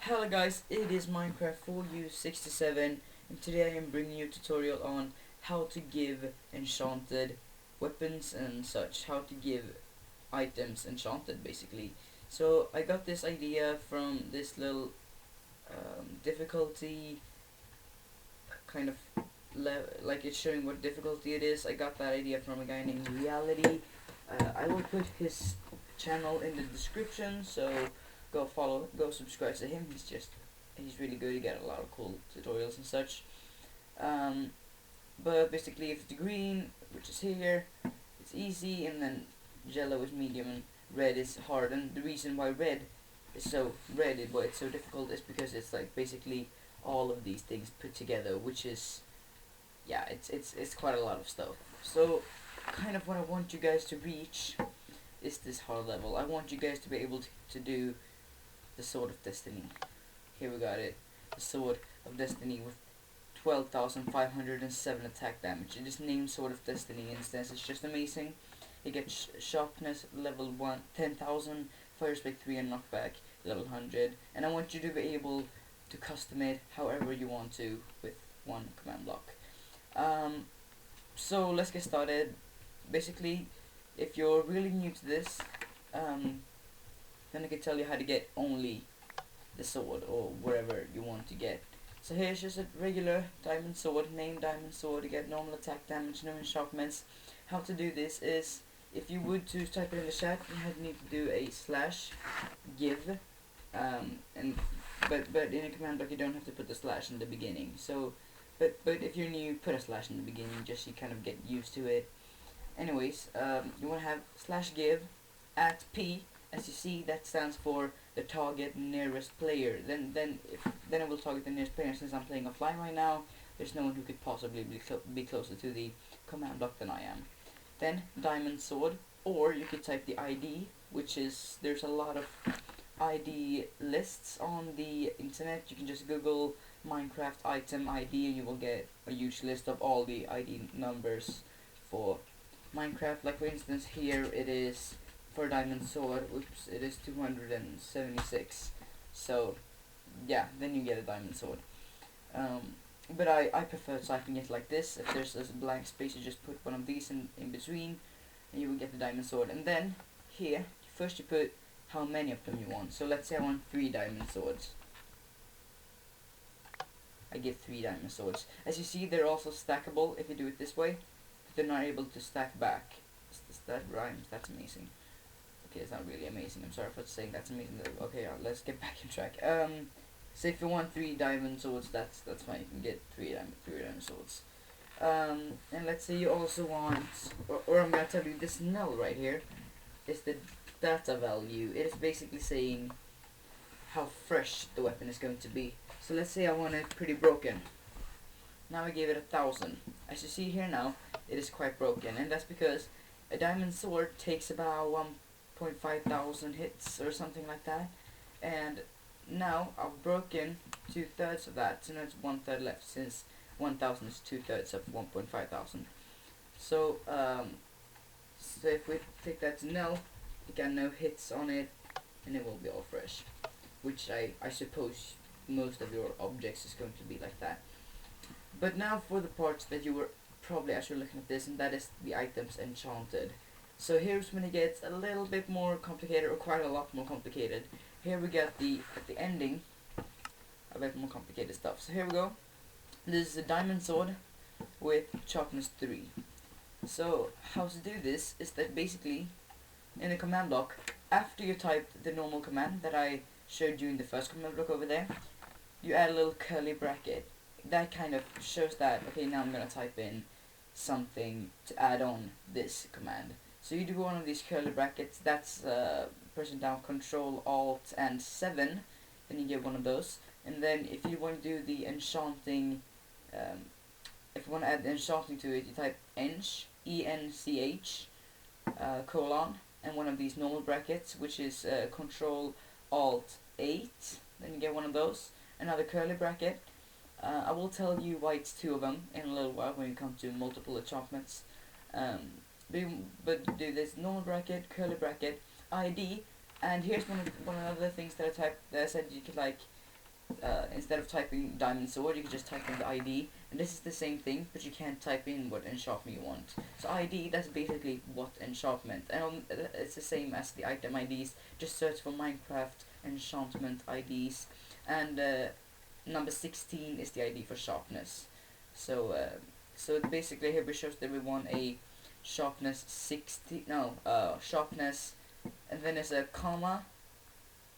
Hello guys, it is Minecraft for you 67 and today I am bringing you a tutorial on how to give enchanted weapons and such, how to give items enchanted basically. So I got this idea from this little difficulty kind of like it's showing what difficulty it is. I got that idea from a guy named Reality. I will put his channel in the description, so go subscribe to him. He's really good. You get a lot of cool tutorials and such. Um, but basically, if it's green, which is here, it's easy, and then yellow is medium, and red is hard. And the reason why why it's so difficult is because it's like basically all of these things put together, which is it's quite a lot of stuff. So kind of what I want you guys to reach is this hard level. I want you guys to be able to do the Sword of Destiny. Here we got it. The Sword of Destiny with 12,507 attack damage. It is named Sword of Destiny instance. It's just amazing. It gets sharpness level 1, 10,000, fire spec 3 and knockback level 100. And I want you to be able to custom it however you want to with one command block. So let's get started. Basically, if you're really new to this, then I can tell you how to get only the sword or wherever you want to get. So here's just a regular diamond sword, named diamond sword. You get normal attack damage, no enchantments. How to do this is, if you would to type it in the chat, you need to do a slash give, but in a command block you don't have to put the slash in the beginning. So, but if you're new, put a slash in the beginning, just so you kind of get used to it. Anyways, you want to have slash give at P. As you see, that stands for the target nearest player. Then it will target the nearest player. Since I'm playing offline right now, there's no one who could possibly be closer to the command block than I am. Then diamond sword, or you could type the ID, which is, there's a lot of ID lists on the internet. You can just Google Minecraft item ID and you will get a huge list of all the ID numbers for Minecraft. Like for instance, here it is for diamond sword, oops, it is 276. So yeah, then you get a diamond sword. But I prefer typing it like this. If there's a blank space, you just put one of these in between and you will get the diamond sword. And then here, first you put how many of them you want. So let's say I want 3 diamond swords. I get 3 diamond swords. As you see, they're also stackable if you do it this way. But they're not able to stack back. That rhymes, that's amazing. Okay, it's not really amazing. I'm sorry for saying that's amazing. Okay, let's get back in track. So if you want 3 diamond swords, that's fine. You can get 3 diamond swords. And let's say you also want, or I'm gonna tell you, this null right here is the data value. It is basically saying how fresh the weapon is going to be. So let's say I want it pretty broken. Now I gave it 1,000. As you see here now, it is quite broken, and that's because a diamond sword takes about 1,500 hits or something like that, and now I've broken 2/3 of that, so now it's 1/3 left, since 1,000 is 2/3 of 1,500. So so if we take that to null, you got no hits on it, and it will be all fresh, which I suppose most of your objects is going to be like that. But now for the parts that you were probably actually looking at this, and that is the items enchanted. So here's when it gets a little bit more complicated, or quite a lot more complicated. Here we get at the ending a bit more complicated stuff. So here we go. This is a diamond sword with sharpness 3. So how to do this is that basically in the command block, after you type the normal command that I showed you in the first command block over there, you add a little curly bracket. That kind of shows that, okay, now I'm gonna type in something to add on this command. So you do one of these curly brackets, that's pressing down Control Alt and 7, then you get one of those. And then if you want to do the enchanting, if you want to add the enchanting to it, you type ench, E-N-C-H, colon, and one of these normal brackets, which is Control Alt 8, then you get one of those. Another curly bracket. I will tell you why it's 2 of them in a little while when you come to multiple enchantments. But do this normal bracket, curly bracket, ID, and here's one of the other things that I typed that I said you could like instead of typing diamond sword, you can just type in the ID, and this is the same thing, but you can't type in what enchantment you want. So ID, that's basically what enchantment, and it's the same as the item IDs. Just search for Minecraft enchantment IDs, and number 16 is the ID for sharpness. So so basically here we shows that we want a sharpness 60, no, sharpness, and then there's a comma,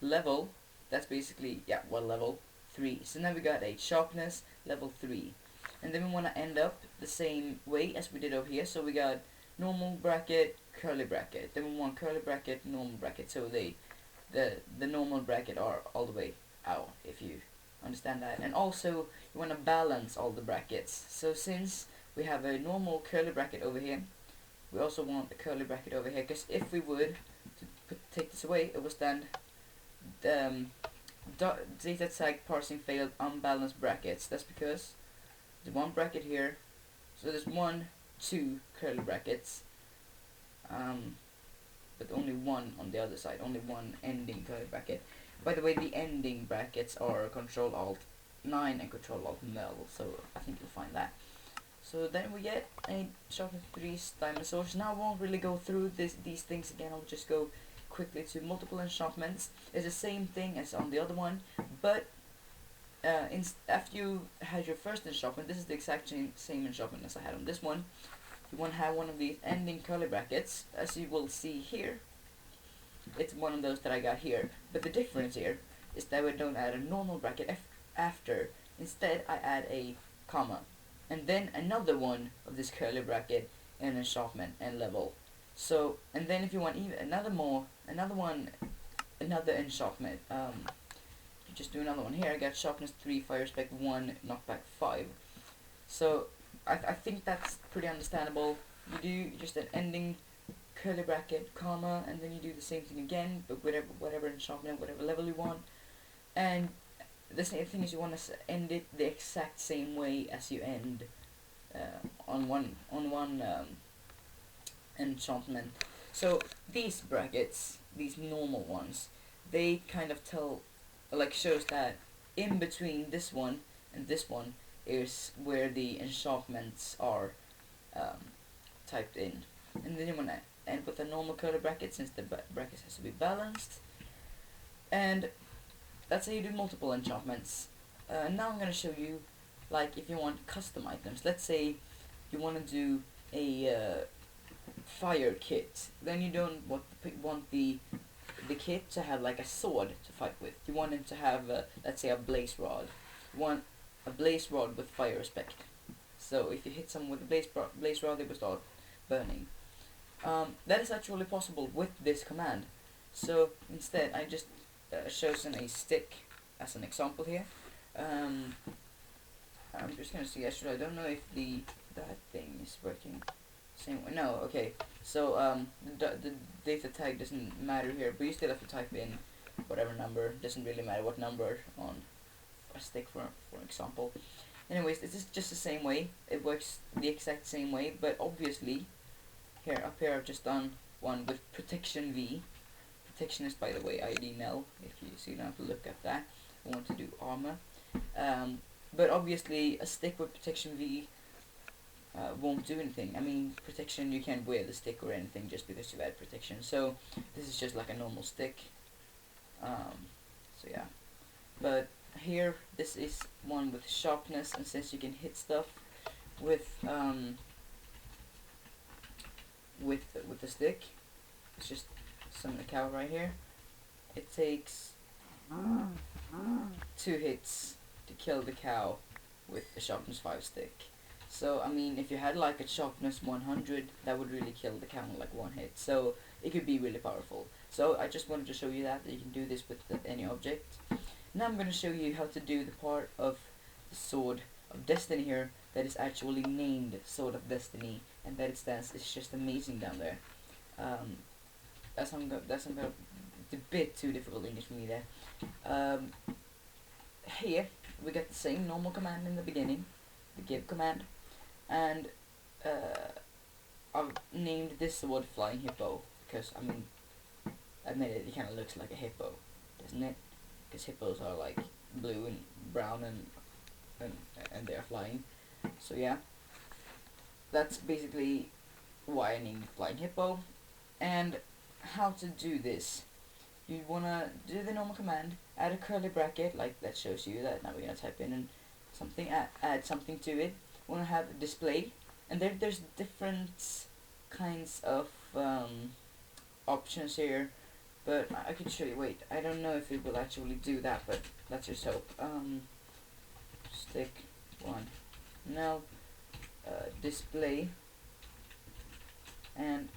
level, that's basically, yeah, well, level 3. So now we got a sharpness level 3. And then we want to end up the same way as we did over here. So we got normal bracket, curly bracket. Then we want curly bracket, normal bracket. So the normal bracket are all the way out, if you understand that. And also you want to balance all the brackets. So since we have a normal curly bracket over here, we also want the curly bracket over here, because if we would take this away, it will stand data tag parsing failed, unbalanced brackets. That's because there's one bracket here, so there's 1, 2 curly brackets, but only one on the other side, only one ending curly bracket. By the way, the ending brackets are Control Alt 9 and Control Alt Mel, so I think you'll find that. So then we get a sharpness 3 diamond sword. Now I won't really go through these things again. I'll just go quickly to multiple enchantments. It's the same thing as on the other one, but after you had your first enchantment, this is the exact same enchantment as I had on this one. You want to have one of these ending curly brackets, as you will see here. It's one of those that I got here, but the difference here is that we don't add a normal bracket after. Instead, I add a comma, and then another one of this curly bracket and enchantment and level. So, and then if you want even another enchantment, just do another one here. I got sharpness 3, fire respect 1, knockback 5. So I think that's pretty understandable. You do just an ending curly bracket, comma, and then you do the same thing again, but whatever enchantment, whatever level you want. And the same thing is you want to end it the exact same way as you end on one enchantment. So these brackets, these normal ones, they kind of shows that in between this one and this one is where the enchantments are typed in. And then you want to end with a normal curly bracket, since the bracket has to be balanced. And that's how you do multiple enchantments. Now I'm going to show you, like, if you want custom items. Let's say you want to do a fire kit. Then you don't want the kit to have like a sword to fight with. You want him to have, let's say, a blaze rod. You want a blaze rod with fire respect. So if you hit someone with a blaze rod, they will start burning. That is actually possible with this command. So instead, I just chosen a stick as an example here. I'm just gonna see. Actually, I don't know if that thing is working same way. No, okay. So the data tag doesn't matter here, but you still have to type in whatever number. Doesn't really matter what number on a stick, for example. Anyways, it's just the same way. It works the exact same way, but obviously up here I've just done one with protection V. Protection is, by the way, ID null. If you so you don't have to look at that. I want to do armor. But obviously a stick with protection V won't do anything. I mean, protection, you can't wear the stick or anything just because you've had protection. So this is just like a normal stick. So yeah. But here, this is one with sharpness, and since you can hit stuff with the stick, it's just summon a cow right here. It takes 2 hits to kill the cow with a sharpness 5 stick. So I mean, if you had like a sharpness 100, that would really kill the cow in like 1 hit. So it could be really powerful. So I just wanted to show you that you can do this with any object. Now I'm going to show you how to do the part of the Sword of Destiny here that is actually named Sword of Destiny, and that it stands. It's just amazing down there. That's a bit too difficult English for me there. Here we get the same normal command in the beginning, the give command, and I've named this sword Flying Hippo because, I mean, admit it kind of looks like a hippo, doesn't it? Because hippos are like blue and brown and, and they're flying. So yeah, that's basically why I named Flying Hippo. And how to do this. You wanna do the normal command, add a curly bracket, like that shows you that now we're gonna type in and something, add something to it. Wanna have display, and there's different kinds of options here, but I can show you. Wait, I don't know if it will actually do that, but let's just hope. Stick one, now display, and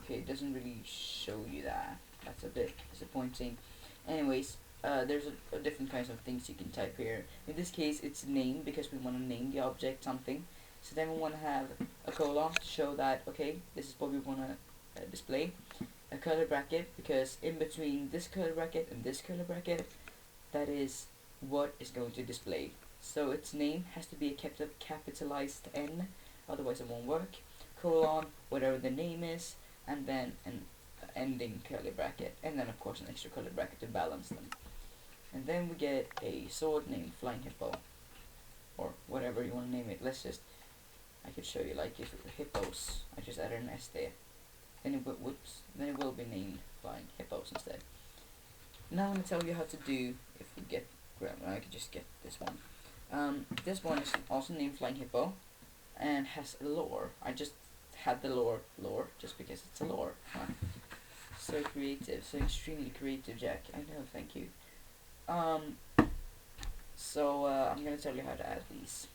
okay, it doesn't really show you that. That's a bit disappointing. Anyways, there's a different kinds of things you can type here. In this case, it's name because we want to name the object something. So then we want to have a colon to show that, okay, this is what we want to display. A curly bracket because in between this curly bracket and this curly bracket, that is what is going to display. So its name has to be a capitalized N, otherwise it won't work. Colon, whatever the name is, and then an ending curly bracket, and then of course an extra curly bracket to balance them. And then we get a sword named Flying Hippo, or whatever you want to name it. Let's just, I could show you, like if hippos, I just added an S there, then it then it will be named Flying Hippos instead. Now I'm going to tell you how to do, if we get grammar, I could just get this one. This one is also named Flying Hippo, and has a lore. I just had the lore just because it's a lore. Huh. So creative, so extremely creative, Jack. I know, thank you. So I'm gonna tell you how to add these.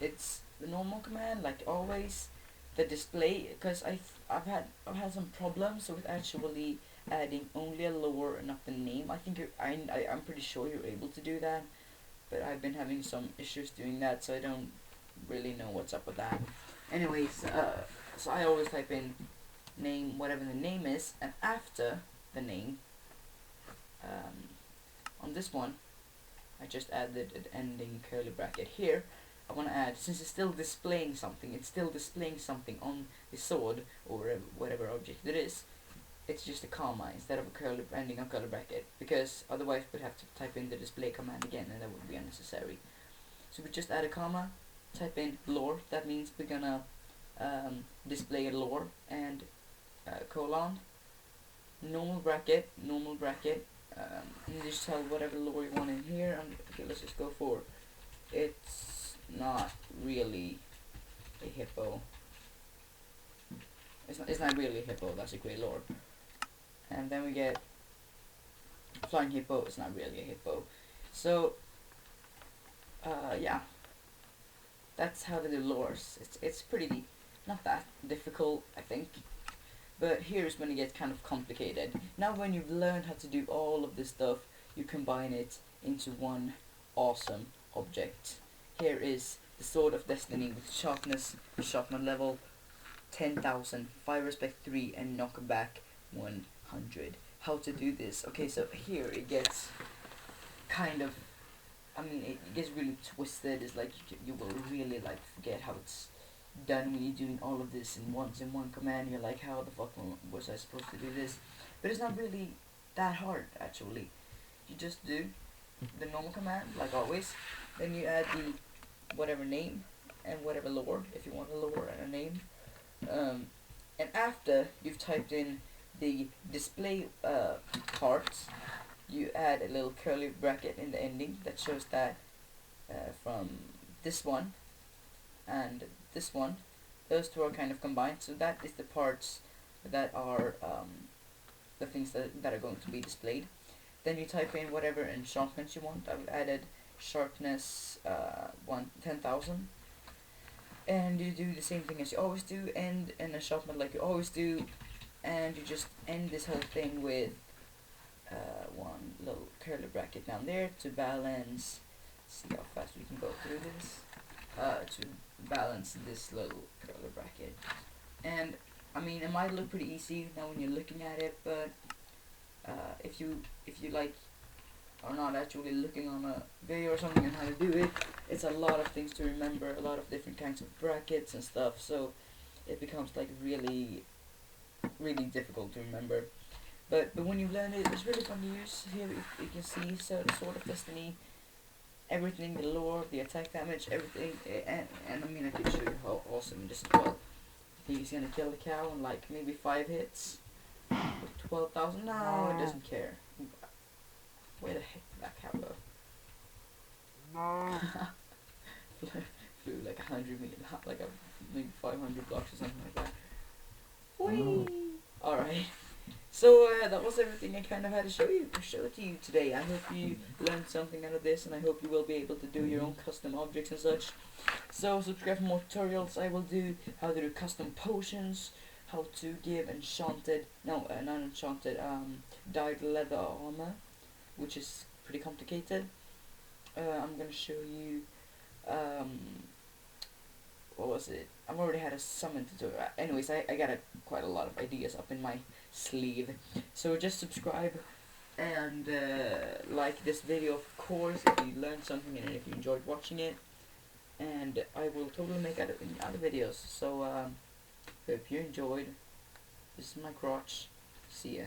It's the normal command, like always. The display, because I've had some problems with actually adding only a lore and not the name. I think I'm pretty sure you're able to do that, but I've been having some issues doing that, so I don't really know what's up with that. Anyways, so I always type in name, whatever the name is, and after the name, on this one, I just added an ending curly bracket here. I want to add, since it's still displaying something, on the sword, or whatever object it is, it's just a comma instead of a ending of curly bracket, because otherwise we'd have to type in the display command again, and that would be unnecessary. So we just add a comma, type in lore, that means we're gonna display a lore, and colon, normal bracket, and you just tell whatever lore you want in here, and okay, let's just go for, it's not really a hippo. It's not really a hippo, that's a grey lore. And then we get Flying Hippo, it's not really a hippo. So, yeah. That's how to do lores. It's pretty, not that difficult, I think. But here's when it gets kind of complicated. Now when you've learned how to do all of this stuff, you combine it into one awesome object. Here is the Sword of Destiny with sharpness level 10,000, fire respect 3, and knockback 100. How to do this? Okay, so here it gets kind of, I mean, it gets really twisted. It's like you will really like forget how it's done when you're doing all of this in one command. You're like, how the fuck was I supposed to do this? But it's not really that hard actually. You just do the normal command like always. Then you add the whatever name and whatever lore, if you want a lore and a name. And after you've typed in the display parts, you add a little curly bracket in the ending that shows that from this one and this one, those two are kind of combined. So that is the parts that are the things that are going to be displayed. Then you type in whatever enchantments you want. I've added sharpness 10,000. And you do the same thing as you always do, end an enchantment like you always do, and you just end this whole thing with one little curly bracket down there to balance, see how fast we can go through this, to balance this little curly bracket. And I mean, it might look pretty easy now when you're looking at it, but if you like are not actually looking on a video or something on how to do it, it's a lot of things to remember, a lot of different kinds of brackets and stuff, so it becomes like really difficult to remember. But when you learn it, it's really fun to use. Here you can see Sword of Destiny, everything, the lore, the attack damage, everything, and I mean I could show you how awesome this as well. I think he's gonna kill the cow in like maybe 5 hits with 12,000. No, it doesn't care. Where the heck did that cow go? Flew like 100 meters, like maybe 500 blocks or something like that. Whee! Alright. So that was everything I kind of had to show to you today. I hope you learned something out of this, and I hope you will be able to do your own custom objects and such. So subscribe for more tutorials. I will do how to do custom potions, how to give not enchanted, dyed leather armor, which is pretty complicated. I'm gonna show you, what was it? I've already had a summon tutorial. Anyways, I got quite a lot of ideas up in my sleeve. So just subscribe and like this video, of course, if you learned something and if you enjoyed watching it. And I will totally make other videos. So hope you enjoyed. This is my crotch. See ya.